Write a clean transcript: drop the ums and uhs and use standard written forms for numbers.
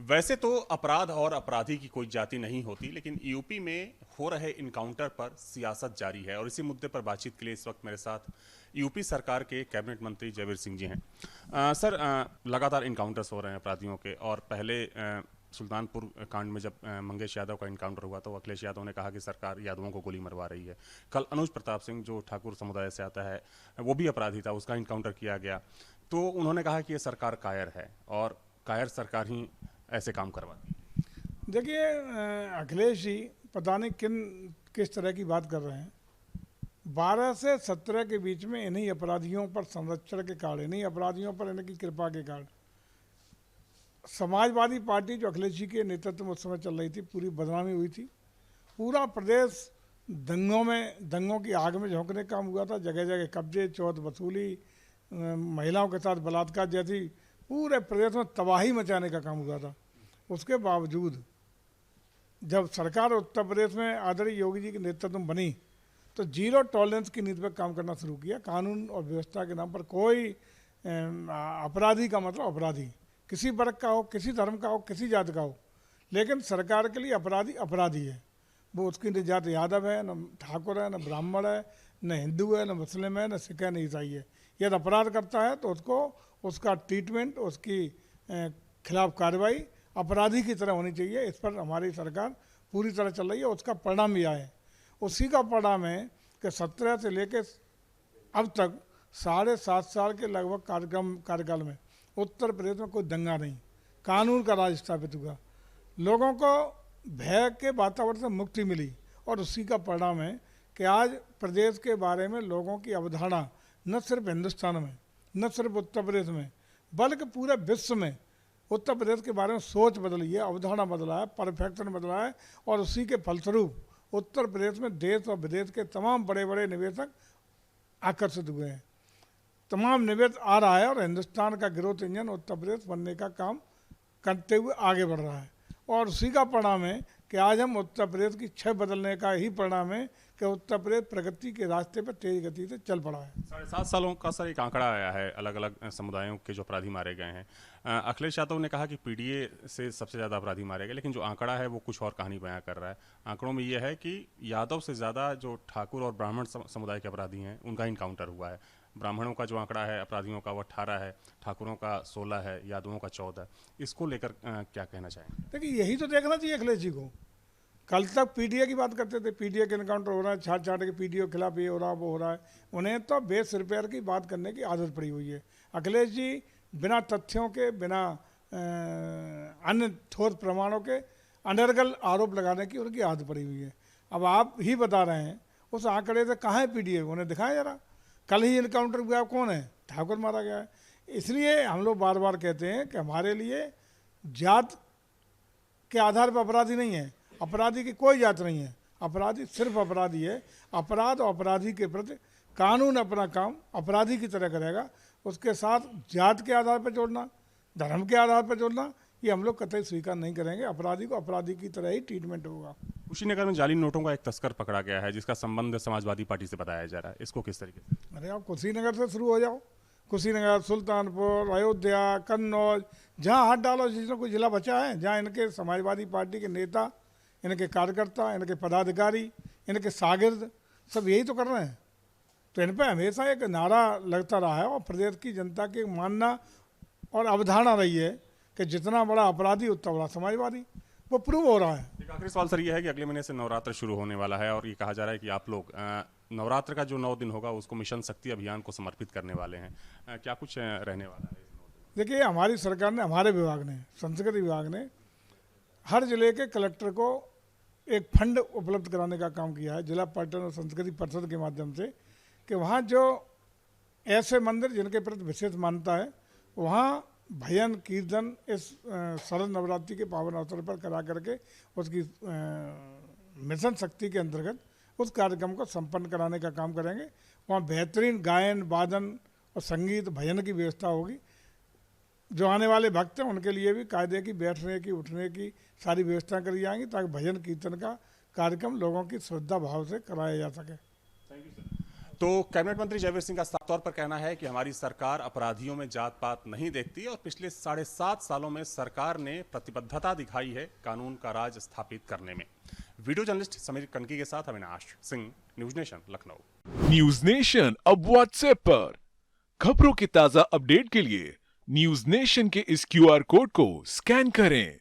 वैसे तो अपराध और अपराधी की कोई जाति नहीं होती, लेकिन यूपी में हो रहे इनकाउंटर पर सियासत जारी है और इसी मुद्दे पर बातचीत के लिए इस वक्त मेरे साथ यूपी सरकार के कैबिनेट मंत्री जयवीर सिंह जी हैं। सर, लगातार इनकाउंटर्स हो रहे हैं अपराधियों के, और पहले सुल्तानपुर कांड में जब मंगेश यादव का इनकाउंटर हुआ तो अखिलेश यादव ने कहा कि सरकार यादवों को गोली मरवा रही है। कल अनुज प्रताप सिंह, जो ठाकुर समुदाय से आता है, वो भी अपराधी था, उसका इनकाउंटर किया गया, तो उन्होंने कहा कि ये सरकार कायर है और कायर सरकार ही ऐसे काम करवाती है। देखिए, अखिलेश जी पता नहीं किस तरह की बात कर रहे हैं। 12 से 17 के बीच में इन्हीं अपराधियों पर संरक्षण के कारण, इन्हीं अपराधियों पर इनकी कृपा के कारण समाजवादी पार्टी जो अखिलेश जी के नेतृत्व में उस समय चल रही थी, पूरी बदनामी हुई थी। पूरा प्रदेश दंगों की आग में झोंकने का काम हुआ था। जगह जगह कब्जे, चौथ वसूली, महिलाओं के साथ बलात्कार जैसी पूरे प्रदेश में तबाही मचाने का काम हुआ था। उसके बावजूद जब सरकार उत्तर प्रदेश में आदरणीय योगी जी के नेतृत्व में बनी तो जीरो टॉलरेंस की नीति पर काम करना शुरू किया। कानून और व्यवस्था के नाम पर कोई अपराधी का मतलब अपराधी, किसी वर्ग का हो, किसी धर्म का हो, किसी जात का हो, लेकिन सरकार के लिए अपराधी अपराधी है। वो उसकी न जात यादव है, न ठाकुर है, न ब्राह्मण है, न हिंदू है, न मुस्लिम है, न सिख है, न ईसाई है। यदि अपराध करता है तो उसको उसका ट्रीटमेंट, उसकी खिलाफ कार्रवाई अपराधी की तरह होनी चाहिए। इस पर हमारी सरकार पूरी तरह चल रही है। उसका परिणाम भी आए, उसी का परिणाम है कि 17 से लेकर अब तक 7.5 साल के लगभग कार्यकाल में उत्तर प्रदेश में कोई दंगा नहीं, कानून का राज स्थापित हुआ, लोगों को भय के वातावरण से मुक्ति मिली। और उसी का परिणाम है कि आज प्रदेश के बारे में लोगों की अवधारणा न सिर्फ हिंदुस्तान में, न सिर्फ उत्तर प्रदेश में, बल्कि पूरे विश्व में उत्तर प्रदेश के बारे में सोच बदली है, अवधारणा बदला है, परफेक्शन बदला है। और उसी के फलस्वरूप उत्तर प्रदेश में देश और विदेश के तमाम बड़े बड़े निवेशक आकर्षित हुए हैं। तमाम निवेश आ रहा है और हिंदुस्तान का ग्रोथ इंजन उत्तर प्रदेश बनने का काम करते हुए आगे बढ़ रहा है। और उसी का परिणाम है कि आज हम उत्तर प्रदेश की छह बदलने का ही परिणाम है कि उत्तर प्रदेश प्रगति के रास्ते पर तेज गति से चल पड़ा है। 7.5 सालों का सर एक आंकड़ा आया है, अलग अलग समुदायों के जो अपराधी मारे गए हैं। अखिलेश यादव ने कहा कि पीडीए से सबसे ज़्यादा अपराधी मारे गए, लेकिन जो आंकड़ा है वो कुछ और कहानी बयां कर रहा है। आंकड़ों में ये है कि यादव से ज़्यादा जो ठाकुर और ब्राह्मण समुदाय के अपराधी हैं उनका इनकाउंटर हुआ है। ब्राह्मणों का जो आंकड़ा है अपराधियों का वो 18 है, ठाकुरों का 16 है, यादवों का 14। इसको लेकर क्या कहना चाहेंगे? देखिए, यही तो देखना चाहिए अखिलेश जी को। कल तक पीडीए की बात करते थे, पीडीए के इनकाउंटर हो रहा है, छाट छाट के पीडीए के खिलाफ ये हो रहा है, वो हो रहा है। उन्हें तो बेस रिपेयर की बात करने की आदत पड़ी हुई है। अखिलेश जी बिना तथ्यों के, बिना अन्य ठोस प्रमाणों के अनर्गल आरोप लगाने की उनकी आदत पड़ी हुई है। अब आप ही बता रहे हैं उस आंकड़े से कहाँ है पीडीए, उन्हें दिखाएं जरा। कल ही इनकाउंटर हुआ, कौन है? ठाकुर मारा गया है। इसलिए हम लोग बार बार कहते हैं कि हमारे लिए जात के आधार पर अपराधी नहीं है, अपराधी की कोई जात नहीं है, अपराधी सिर्फ अपराधी है। अपराध और अपराधी के प्रति कानून अपना काम अपराधी की तरह करेगा। उसके साथ जात के आधार पर जोड़ना, धर्म के आधार पर जोड़ना, ये हम लोग कतई स्वीकार नहीं करेंगे। अपराधी को अपराधी की तरह ही ट्रीटमेंट होगा। कुशीनगर में जाली नोटों का एक तस्कर पकड़ा गया है जिसका संबंध समाजवादी पार्टी से बताया जा रहा है, इसको किस तरीके से? अरे आप कुशीनगर से शुरू हो जाओ। कुशीनगर, सुल्तानपुर, अयोध्या, कन्नौज, जहाँ हाथ डालो जिसमें कोई जिला बचा है जहाँ इनके समाजवादी पार्टी के नेता, इनके कार्यकर्ता, इनके पदाधिकारी, इनके शागिर्द सब यही तो कर रहे हैं। तो इन पर हमेशा एक नारा लगता रहा है और प्रदेश की जनता की मानना और अवधारणा रही है कि जितना बड़ा अपराधी उतना बड़ा समाजवादी। वो प्रूव हो रहा है। एक आखिरी सवाल सर ये है कि अगले महीने से नवरात्र शुरू होने वाला है और ये कहा जा रहा है कि आप लोग नवरात्र का जो 9 दिन होगा उसको मिशन शक्ति अभियान को समर्पित करने वाले हैं। क्या कुछ रहने वाला है? देखिए, हमारी सरकार ने, हमारे विभाग ने, संस्कृति विभाग ने हर जिले के कलेक्टर को एक फंड उपलब्ध कराने का काम किया है जिला पर्यटन और संस्कृति परिषद के माध्यम से, कि वहाँ जो ऐसे मंदिर जिनके प्रति विशेष मान्यता है वहाँ भजन कीर्तन इस शरद नवरात्रि के पावन अवसर पर करा करके उसकी मिशन शक्ति के अंतर्गत उस कार्यक्रम को संपन्न कराने का काम करेंगे। वहाँ बेहतरीन गायन, वादन और संगीत, भजन की व्यवस्था होगी। जो आने वाले भक्त हैं उनके लिए भी कायदे की बैठने की, उठने की सारी व्यवस्था करी जाएंगी ताकि भजन कीर्तन का कार्यक्रम लोगों की श्रद्धा भाव से कराया जा सके। Thank you sir. तो कैबिनेट मंत्री जयवीर सिंह का साफ तौर पर कहना है कि हमारी सरकार अपराधियों में जात पात नहीं देखती और पिछले 7.5 सालों में सरकार ने प्रतिबद्धता दिखाई है कानून का राज स्थापित करने में। वीडियो जर्नलिस्ट समीर कनकी के साथ Avinash Singh, news nation, Lucknow. News nation अब व्हाट्सएप पर खबरों के ताजा अपडेट के लिए न्यूज नेशन के इस QR कोड को स्कैन करें।